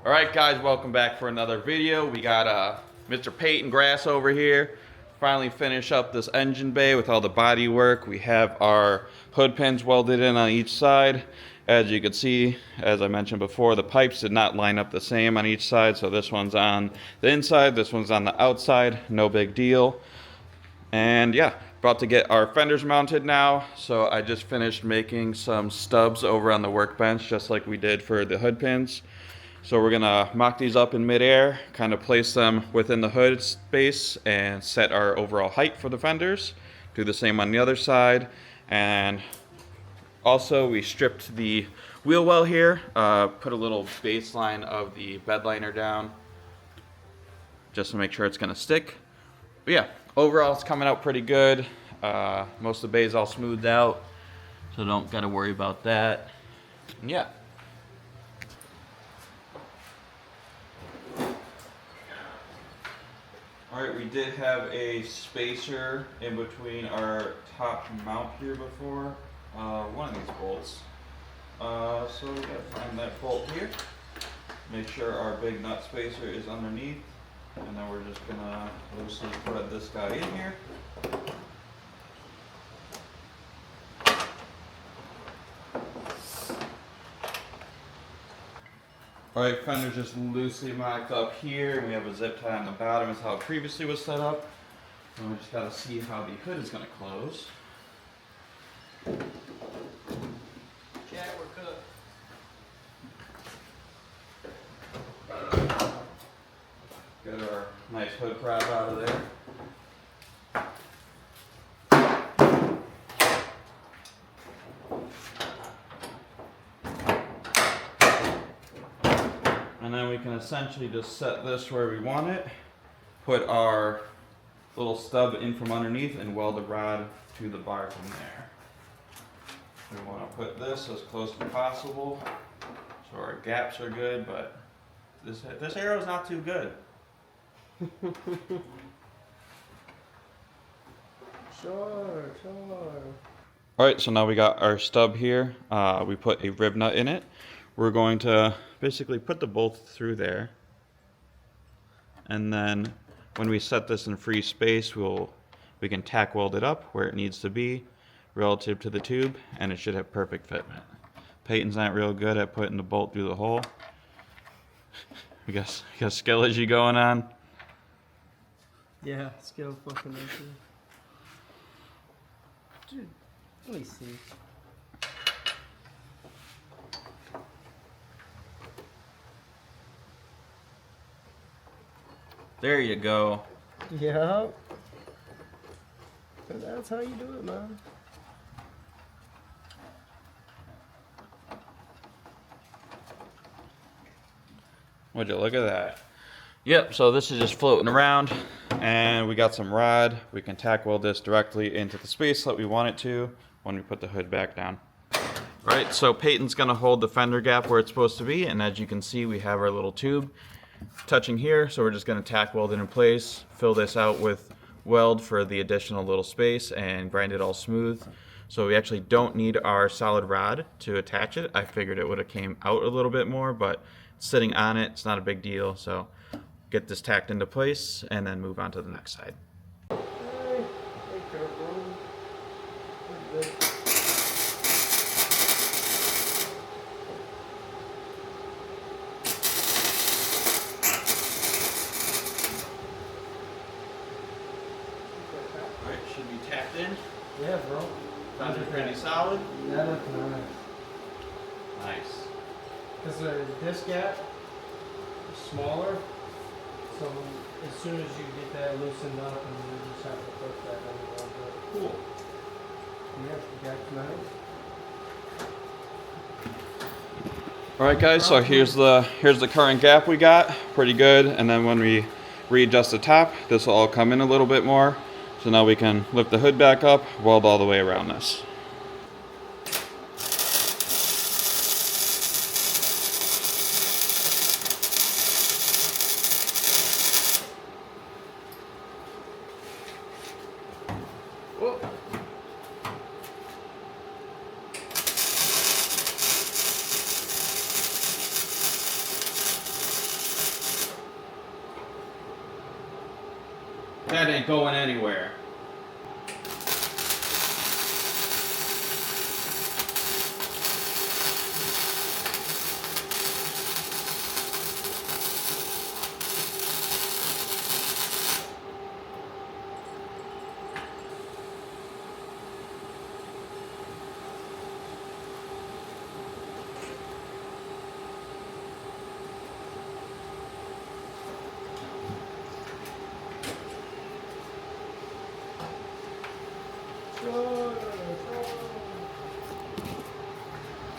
Alright guys, welcome back for another video. We got Mr. Peyton Grass over here. Finally finish up this engine bay with all the body work. We have our hood pins welded in on each side. As you can see, as I mentioned before, the pipes did not line up the same on each side. So this one's on the inside, this one's on the outside. No big deal. And yeah, about to get our fenders mounted now. So I just finished making some stubs over on the workbench, just like we did for the hood pins. So we're gonna mock these up in midair, kind of place them within the hood space and set our overall height for the fenders. Do the same on the other side. And also we stripped the wheel well here, put a little baseline of the bed liner down just to make sure it's gonna stick. But yeah, overall it's coming out pretty good. Most of the bay's all smoothed out, so don't gotta worry about that. And yeah. Alright, we did have a spacer in between our top mount here before, one of these bolts. So we gotta find that bolt here, make sure our big nut spacer is underneath, and then we're just gonna loosely thread this guy in here. Alright, fender's just loosely mocked up here, and we have a zip tie on the bottom, is how it previously was set up. And we just gotta see how the hood is gonna close. Yeah, we're good. Get our nice hood prop out of there. And then we can essentially just set this where we want it, put our little stub in from underneath, and weld the rod to the bar from there. We want to put this as close as possible so our gaps are good, but this arrow is not too good. Sure. Alright, so now we got our stub here. We put a rib nut in it. We're going to basically put the bolt through there, and then when we set this in free space, we can tack weld it up where it needs to be relative to the tube, and it should have perfect fitment. Peyton's not real good at putting the bolt through the hole. We got skillage going on. Yeah, skill fucking issue. Dude, let me see. There you go. Yep. And that's how you do it, man. Would you look at that? Yep, so this is just floating around, and we got some rod. We can tack weld this directly into the space that we want it to when we put the hood back down. Right, so Peyton's gonna hold the fender gap where it's supposed to be, and as you can see, we have our little tube touching here, so we're just going to tack weld it in place, fill this out with weld for the additional little space, and grind it all smooth. So we actually don't need our solid rod to attach it. I figured it would have came out a little bit more, but sitting on it, it's not a big deal. So get this tacked into place and then move on to the next side. Alright, should be tapped in. Yeah, bro. Sounds pretty solid. That looks nice. Nice. Because the disc gap is smaller, so as soon as you get that loosened up, and you just have to put that on a little bit. Cool. Yeah, the gap's nice. Alright guys, so here's the current gap we got. Pretty good. And then when we readjust the top, this will all come in a little bit more. So now we can lift the hood back up, weld all the way around this. Whoa. That ain't going anywhere.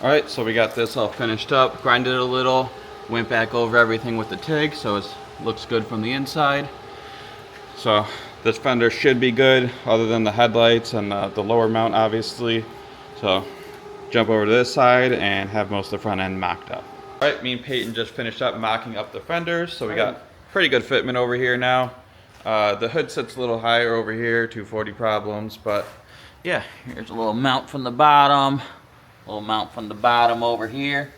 Alright, so we got this all finished up, grinded it a little, went back over everything with the TIG, so it looks good from the inside. So this fender should be good, other than the headlights and the lower mount, obviously. So jump over to this side and have most of the front end mocked up. Alright, me and Peyton just finished up mocking up the fenders, so we got pretty good fitment over here now. The hood sits a little higher over here, 240 problems, but yeah, here's a little mount from the bottom. Little mount from the bottom over here.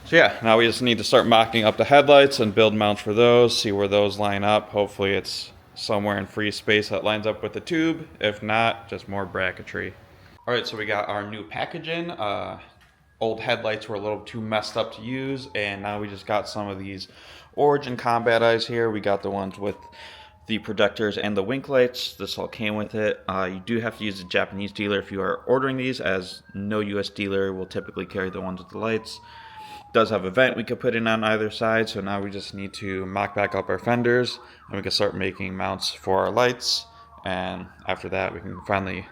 So yeah, now we just need to start mocking up the headlights and build mounts for those, see where those line up. Hopefully it's somewhere in free space that lines up with the tube. If not, just more bracketry. Alright, so we got our new packaging. Old headlights were a little too messed up to use, and now we just got some of these Origin combat eyes here. We got the ones with the projectors and the wink lights. This all came with it. You do have to use a Japanese dealer if you are ordering these, as no US dealer will typically carry the ones with the lights. It does have a vent we could put in on either side, so now we just need to mock back up our fenders and we can start making mounts for our lights. And after that we can finally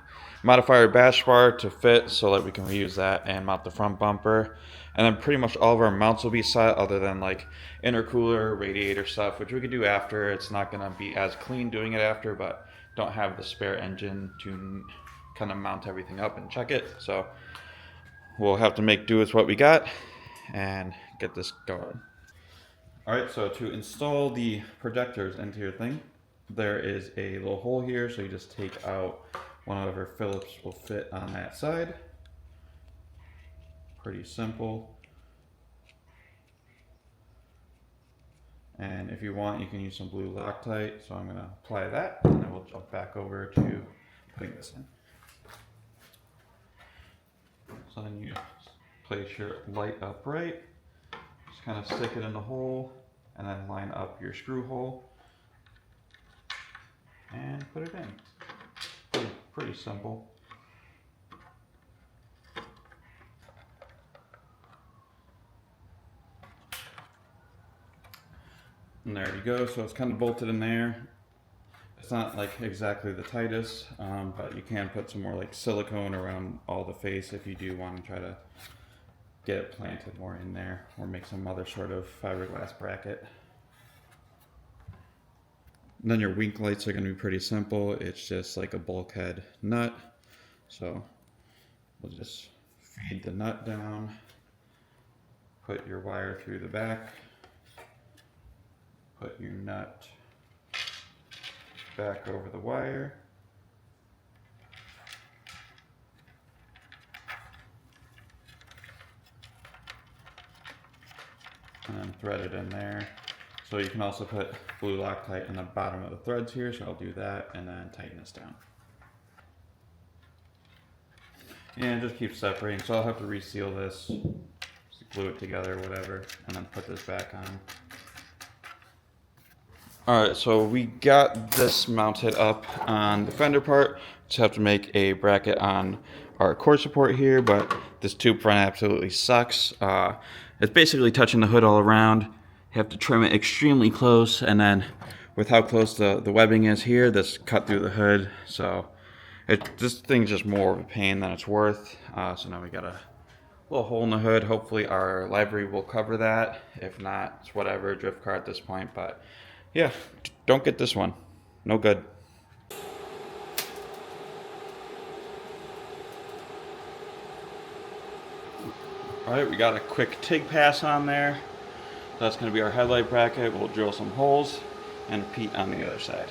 modify our bash bar to fit so that we can reuse that and mount the front bumper. And then pretty much all of our mounts will be set, other than like intercooler, radiator stuff, which we could do after. It's not going to be as clean doing it after, but don't have the spare engine to kind of mount everything up and check it. So we'll have to make do with what we got and get this going. Alright, so to install the projectors into your thing, there is a little hole here, so you just take out one of our Phillips will fit on that side. Pretty simple. And if you want, you can use some blue Loctite. So I'm going to apply that, and then we'll jump back over to putting this in. So then you place your light upright, just kind of stick it in the hole, and then line up your screw hole and put it in. Pretty simple. And there you go, so it's kind of bolted in there. It's not like exactly the tightest, but you can put some more like silicone around all the face if you do want to try to get it planted more in there, or make some other sort of fiberglass bracket. And then your wink lights are going to be pretty simple. It's just like a bulkhead nut. So we'll just feed the nut down, put your wire through the back, put your nut back over the wire, and then thread it in there. So you can also put blue Loctite in the bottom of the threads here, so I'll do that and then tighten this down. And just keep separating, so I'll have to reseal this, just glue it together, whatever, and then put this back on. Alright, so we got this mounted up on the fender part. Just have to make a bracket on our core support here, but this tube front absolutely sucks. It's basically touching the hood all around. You have to trim it extremely close, and then with how close the webbing is here, this cut through the hood. So this thing's just more of a pain than it's worth. So now we got a little hole in the hood. Hopefully our library will cover that. If not, it's whatever, drift car at this point. But yeah, don't get this one. No good. Alright, we got a quick TIG pass on there. That's going to be our headlight bracket. We'll drill some holes and repeat on the other side.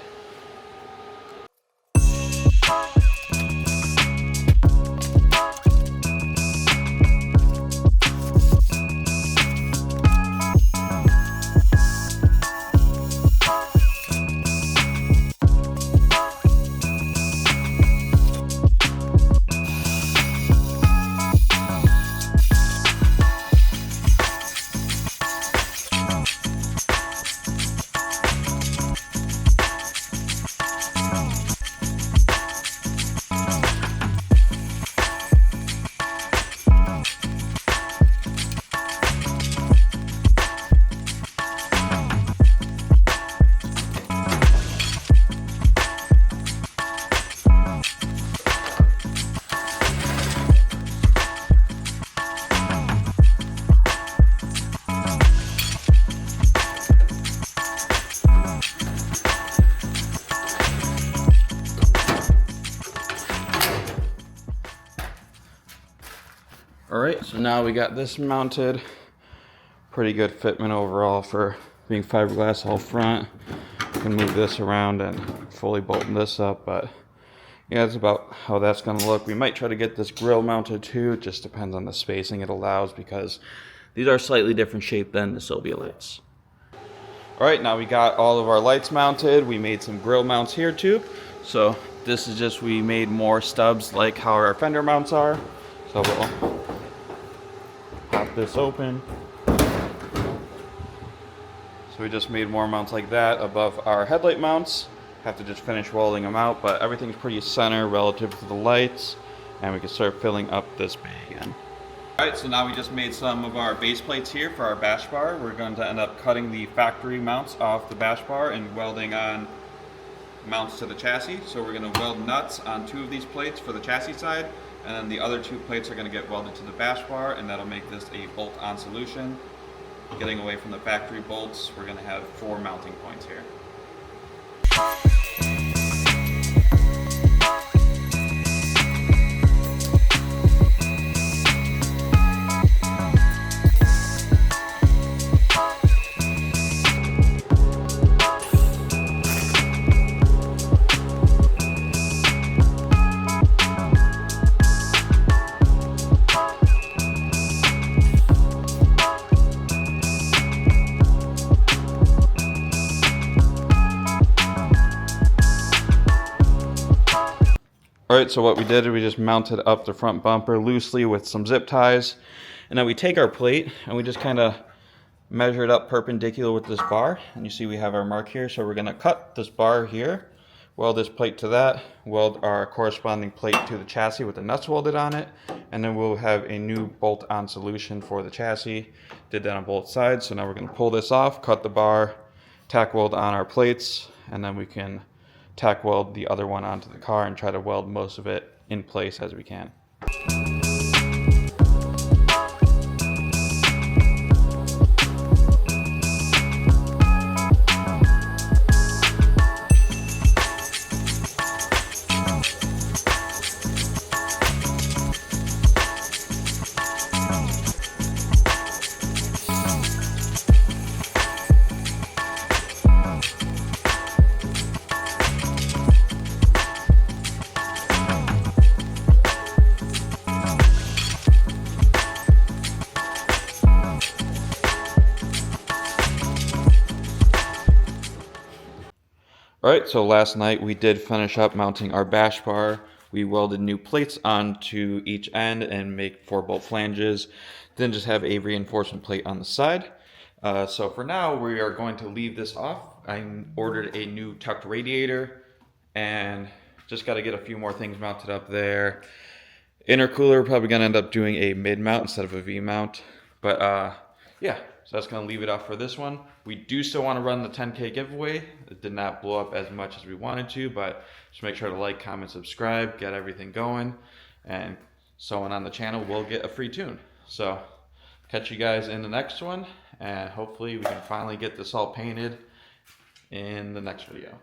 So now we got this mounted. Pretty good fitment overall for being fiberglass all front. You can move this around and fully bolt this up, but yeah, that's about how that's going to look. We might try to get this grille mounted too. It just depends on the spacing it allows because these are slightly different shape than the Sylvia lights. All right, now we got all of our lights mounted. We made some grille mounts here too. So this is just, we made more stubs like how our fender mounts are. So we'll pop this open. So we just made more mounts like that above our headlight mounts. Have to just finish welding them out, but everything's pretty center relative to the lights, and we can start filling up this bay again. All right, so now we just made some of our base plates here for our bash bar. We're going to end up cutting the factory mounts off the bash bar and welding on mounts to the chassis. So we're going to weld nuts on 2 of these plates for the chassis side, and then the other 2 plates are going to get welded to the bash bar, and that'll make this a bolt-on solution. Getting away from the factory bolts, we're going to have 4 mounting points here. Alright, so what we did is we just mounted up the front bumper loosely with some zip ties. And then we take our plate and we just kind of measure it up perpendicular with this bar. And you see we have our mark here. So we're going to cut this bar here, weld this plate to that, weld our corresponding plate to the chassis with the nuts welded on it. And then we'll have a new bolt-on solution for the chassis. Did that on both sides. So now we're going to pull this off, cut the bar, tack weld on our plates, and then we can tack weld the other one onto the car and try to weld most of it in place as we can. Alright, so last night we did finish up mounting our bash bar. We welded new plates onto each end and make 4-bolt flanges. Then just have a reinforcement plate on the side. So for now we are going to leave this off. I ordered a new tucked radiator and just got to get a few more things mounted up there. Intercooler, probably going to end up doing a mid mount instead of a V mount. But yeah, so that's going to leave it off for this one. We do still want to run the 10K giveaway. It did not blow up as much as we wanted to, but just make sure to like, comment, subscribe, get everything going, and someone on the channel will get a free tune. So catch you guys in the next one, and hopefully we can finally get this all painted in the next video.